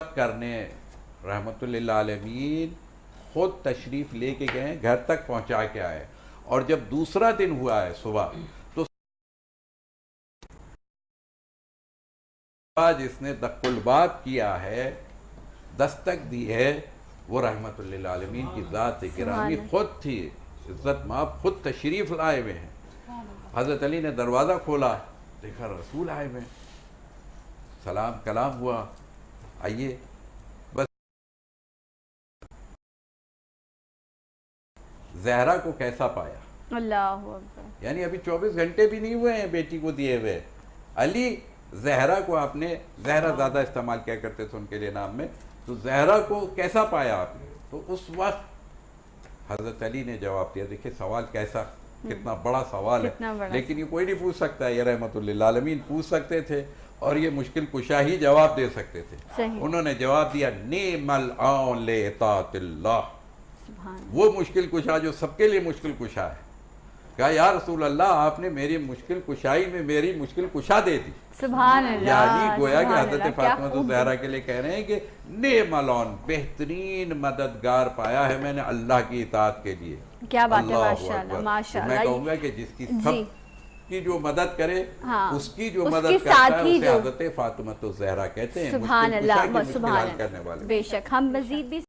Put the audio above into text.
کرنے رحمت اللہ عالمین خود تشریف لے کے گئے، گھر تک پہنچا کے آئے، اور جب دوسرا دن ہوا ہے صبح تو جس نے دق الباب کیا ہے، دستک دی ہے، وہ رحمت اللہ عالمین کی ذات گرامی خود تھی، عزت مآب خود تشریف لائے ہوئے ہیں۔ حضرت علی نے دروازہ کھولا، دیکھا رسول آئے ہوئے، سلام کلام ہوا، آئیے، بس زہرا کو کیسا پایا؟ اللہ اکبر، یعنی ابھی 24 گھنٹے بھی نہیں ہوئے ہیں بیٹی کو دیے ہوئے، علی زہرا کو آپ نے، زہرا زیادہ استعمال کیا کرتے تھے ان کے لیے نام میں، تو زہرا کو کیسا پایا آپ نے؟ تو اس وقت حضرت علی نے جواب دیا، دیکھیں سوال کیسا، کتنا بڑا سوال ہے، لیکن یہ کوئی نہیں پوچھ سکتا، یہ رحمت اللہ عالمین پوچھ سکتے تھے اور یہ مشکل کشا ہی جواب دے سکتے تھے۔ انہوں نے جواب دیا نعم العون لإطاعت اللہ، وہ مشکل کشا جو سب کے لیے مشکل کشا ہے۔ کہا یا رسول اللہ آپ نے میری مشکل کشائی میں میری مشکل کشا دے دی۔ سبحان اللہ، یعنی گویا کہ حضرت فاطمہ زہرا کے لیے کہہ رہے ہیں کہ نعم العون، بہترین مددگار پایا ہے میں نے اللہ کی اطاعت کے لیے۔ کیا بات ہے، ماشاءاللہ ماشاءاللہ۔ میں کہوں گا کہ جس کی سب کی جو مدد کرے، اس کی جو مدد کے کرتا ساتھ ہے ہی اسے حضرت فاطمہ زہرا کہتے ہیں، سبحان مشکل کشا اللہ، کی مشکل حل کرنے والے۔ بے شک ہم مزید بھی